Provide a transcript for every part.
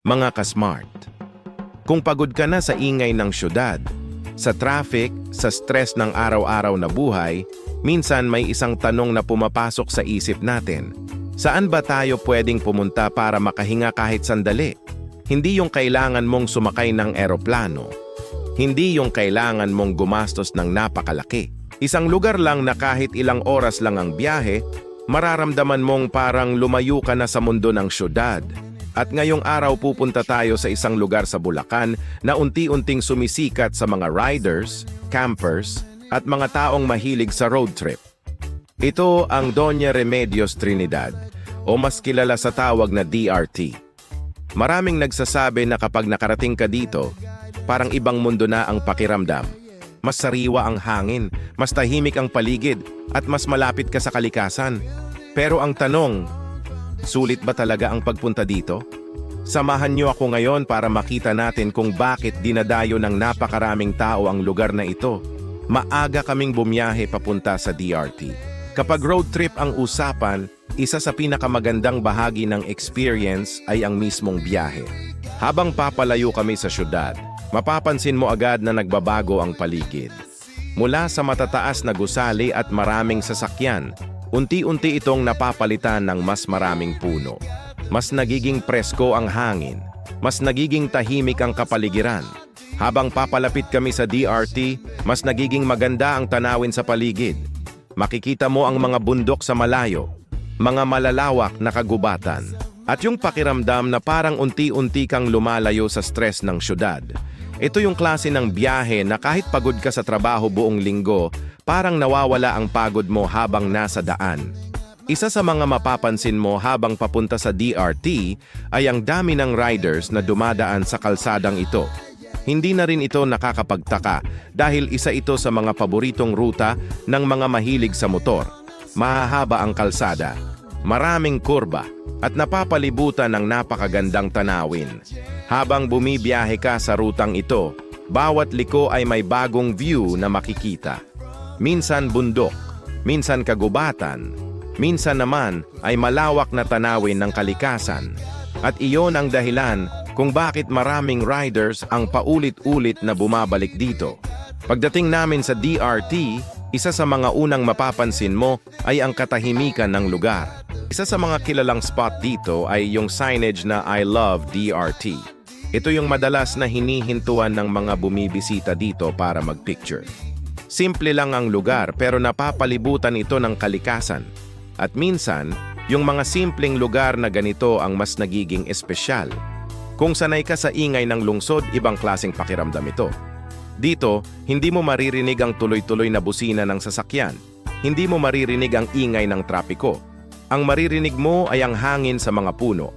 Mga kasmart, kung pagod ka na sa ingay ng syudad, sa traffic, sa stress ng araw-araw na buhay, minsan may isang tanong na pumapasok sa isip natin. Saan ba tayo pwedeng pumunta para makahinga kahit sandali? Hindi yung kailangan mong sumakay ng eroplano. Hindi yung kailangan mong gumastos ng napakalaki. Isang lugar lang na kahit ilang oras lang ang biyahe, mararamdaman mong parang lumayo ka na sa mundo ng syudad. At ngayong araw pupunta tayo sa isang lugar sa Bulacan na unti-unting sumisikat sa mga riders, campers, at mga taong mahilig sa road trip. Ito ang Doña Remedios Trinidad o mas kilala sa tawag na DRT. Maraming nagsasabi na kapag nakarating ka dito, parang ibang mundo na ang pakiramdam. Mas sariwa ang hangin, mas tahimik ang paligid, at mas malapit ka sa kalikasan. Pero ang tanong, sulit ba talaga ang pagpunta dito? Samahan niyo ako ngayon para makita natin kung bakit dinadayo ng napakaraming tao ang lugar na ito. Maaga kaming bumiyahe papunta sa DRT. Kapag road trip ang usapan, isa sa pinakamagandang bahagi ng experience ay ang mismong biyahe. Habang papalayo kami sa syudad, mapapansin mo agad na nagbabago ang paligid. Mula sa matataas na gusali at maraming sasakyan, unti-unti itong napapalitan ng mas maraming puno. Mas nagiging presko ang hangin. Mas nagiging tahimik ang kapaligiran. Habang papalapit kami sa DRT, mas nagiging maganda ang tanawin sa paligid. Makikita mo ang mga bundok sa malayo, mga malalawak na kagubatan, at yung pakiramdam na parang unti-unti kang lumalayo sa stress ng syudad. Ito yung klase ng biyahe na kahit pagod ka sa trabaho buong linggo, parang nawawala ang pagod mo habang nasa daan. Isa sa mga mapapansin mo habang papunta sa DRT ay ang dami ng riders na dumadaan sa kalsadang ito. Hindi na rin ito nakakapagtaka dahil isa ito sa mga paboritong ruta ng mga mahilig sa motor. Mahahaba ang kalsada, maraming kurba, at napapalibutan ng napakagandang tanawin. Habang bumibiyahe ka sa rutang ito, bawat liko ay may bagong view na makikita. Minsan bundok, minsan kagubatan, minsan naman ay malawak na tanawin ng kalikasan. At iyon ang dahilan kung bakit maraming riders ang paulit-ulit na bumabalik dito. Pagdating namin sa DRT, isa sa mga unang mapapansin mo ay ang katahimikan ng lugar. Isa sa mga kilalang spot dito ay yung signage na I love DRT. Ito yung madalas na hinihintuan ng mga bumibisita dito para magpicture. Simple lang ang lugar pero napapalibutan ito ng kalikasan. At minsan, yung mga simpleng lugar na ganito ang mas nagiging espesyal. Kung sanay ka sa ingay ng lungsod, ibang klaseng pakiramdam ito. Dito, hindi mo maririnig ang tuloy-tuloy na busina ng sasakyan. Hindi mo maririnig ang ingay ng trapiko. Ang maririnig mo ay ang hangin sa mga puno,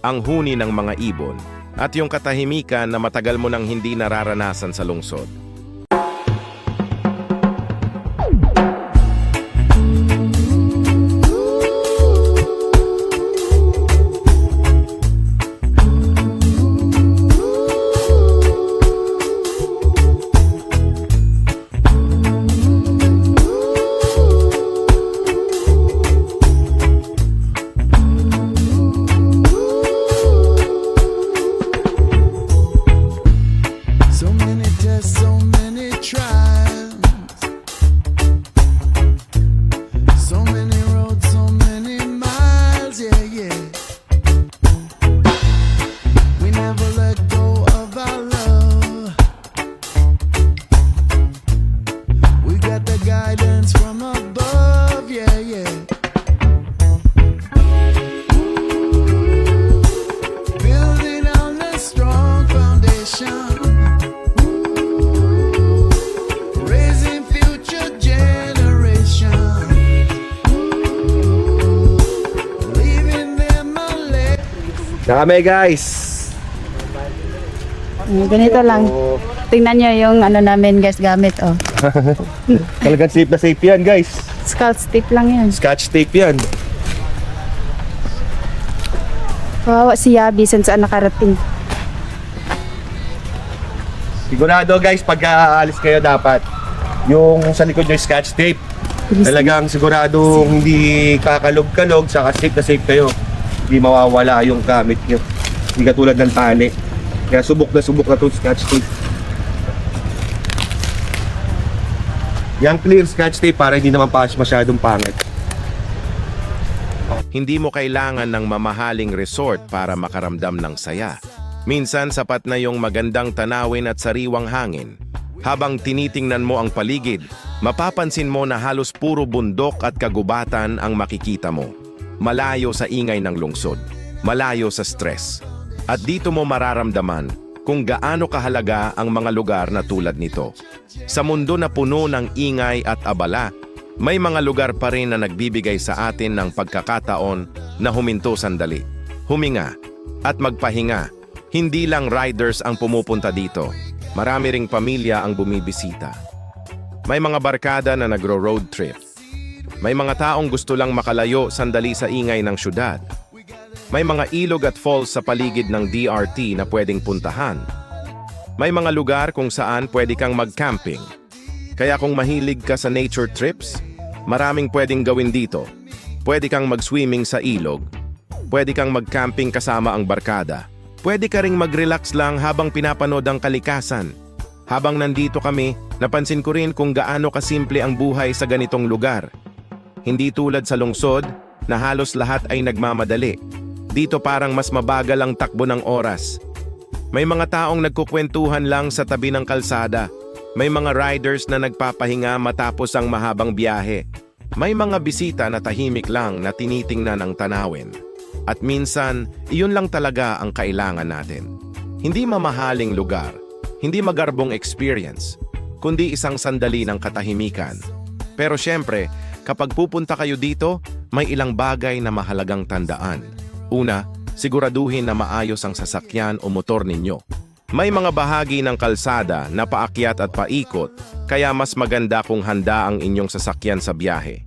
ang huni ng mga ibon, at yung katahimikan na matagal mo nang hindi nararanasan sa lungsod. Kami guys. Ganito lang. Tingnan nyo yung ano namin guys gamit oh. Talagang safe na safe yan guys. Scotch tape lang yan. Scotch tape yan. Kawawa si Yabi saan nakarating. Sigurado guys, pag aalis kayo dapat yung sa likod nyo scotch tape. Talagang siguradong hindi kakalog-kalog, saka safe na safe kayo. Hindi mawawala yung gamit nyo. Hindi katulad ng tali. Kaya subok na itong Scotch tape. Yung clear Scotch tape para hindi naman pa masyadong pangit. Hindi mo kailangan ng mamahaling resort para makaramdam ng saya. Minsan sapat na yung magandang tanawin at sariwang hangin. Habang tinitingnan mo ang paligid, mapapansin mo na halos puro bundok at kagubatan ang makikita mo. Malayo sa ingay ng lungsod, malayo sa stress. At dito mo mararamdaman kung gaano kahalaga ang mga lugar na tulad nito. Sa mundo na puno ng ingay at abala, may mga lugar pa rin na nagbibigay sa atin ng pagkakataon na huminto sandali, huminga, at magpahinga. Hindi lang riders ang pumupunta dito. Marami ring pamilya ang bumibisita. May mga barkada na nagro-road trip. May mga taong gusto lang makalayo sandali sa ingay ng syudad. May mga ilog at falls sa paligid ng DRT na pwedeng puntahan. May mga lugar kung saan pwede kang mag-camping. Kaya kung mahilig ka sa nature trips, maraming pwedeng gawin dito. Pwede kang mag-swimming sa ilog. Pwede kang mag-camping kasama ang barkada. Pwede ka ring mag-relax lang habang pinapanood ang kalikasan. Habang nandito kami, napansin ko rin kung gaano kasimple ang buhay sa ganitong lugar. Hindi tulad sa lungsod na halos lahat ay nagmamadali. Dito parang mas mabagal ang takbo ng oras. May mga taong nagkukwentuhan lang sa tabi ng kalsada. May mga riders na nagpapahinga matapos ang mahabang biyahe. May mga bisita na tahimik lang na tinitingnan ang tanawin. At minsan, iyon lang talaga ang kailangan natin. Hindi mamahaling lugar, hindi magarbong experience, kundi isang sandali ng katahimikan. Pero syempre, kapag pupunta kayo dito, may ilang bagay na mahalagang tandaan. Una, siguraduhin na maayos ang sasakyan o motor ninyo. May mga bahagi ng kalsada na paakyat at paikot, kaya mas maganda kung handa ang inyong sasakyan sa biyahe.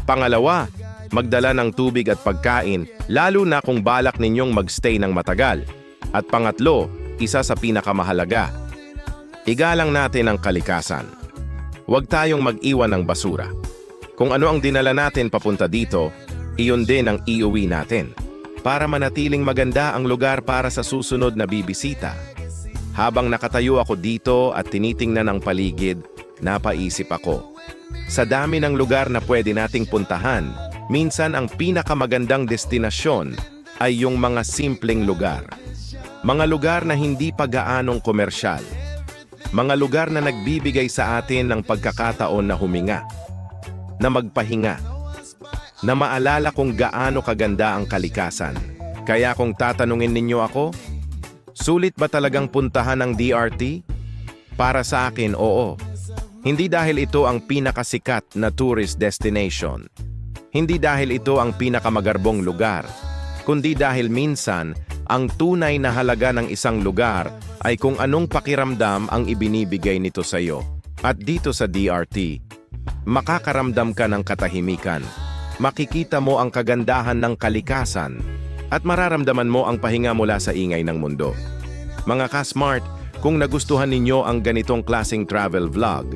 Pangalawa, magdala ng tubig at pagkain, lalo na kung balak ninyong magstay ng matagal. At pangatlo, isa sa pinakamahalaga, igalang natin ang kalikasan. Huwag tayong mag-iwan ng basura. Kung ano ang dinala natin papunta dito, iyon din ang iuwi natin. Para manatiling maganda ang lugar para sa susunod na bibisita. Habang nakatayo ako dito at tinitingnan ang paligid, napaisip ako. Sa dami ng lugar na pwede nating puntahan, minsan ang pinakamagandang destinasyon ay yung mga simpleng lugar. Mga lugar na hindi pa gaanong komersyal. Mga lugar na nagbibigay sa atin ng pagkakataon na huminga, na magpahinga, na maalala kung gaano kaganda ang kalikasan. Kaya kung tatanungin ninyo ako, sulit ba talagang puntahan ang DRT? Para sa akin, oo. Hindi dahil ito ang pinakasikat na tourist destination. Hindi dahil ito ang pinakamagarbong lugar. Kundi dahil minsan, ang tunay na halaga ng isang lugar ay kung anong pakiramdam ang ibinibigay nito sa iyo. At dito sa DRT, makakaramdam ka ng katahimikan. Makikita mo ang kagandahan ng kalikasan at mararamdaman mo ang pahinga mula sa ingay ng mundo. Mga ka-smart, kung nagustuhan ninyo ang ganitong klaseng travel vlog,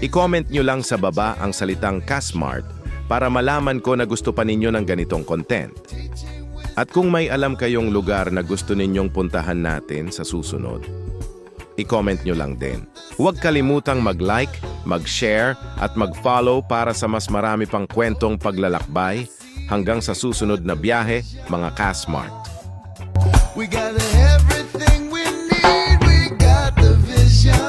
i-comment nyo lang sa baba ang salitang ka-smart para malaman ko na gusto pa ninyo ng ganitong content. At kung may alam kayong lugar na gusto ninyong puntahan natin sa susunod, i-comment nyo lang din. Huwag kalimutang mag-like, mag-share at mag-follow para sa mas marami pang kwentong paglalakbay. Hanggang sa susunod na biyahe, mga ka-smart. We got everything we need, we got the vision.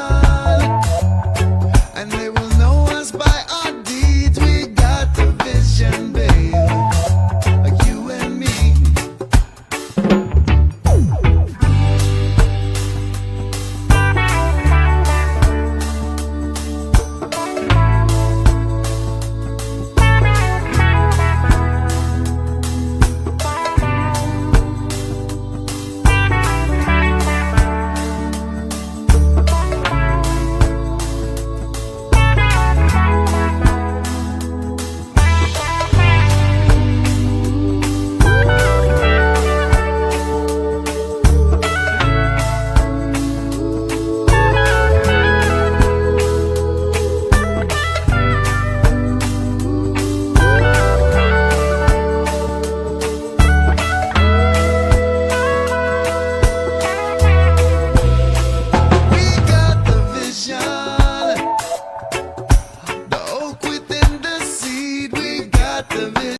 And they will know us by our deeds, we got the vision, babe. Like you and me. the vision.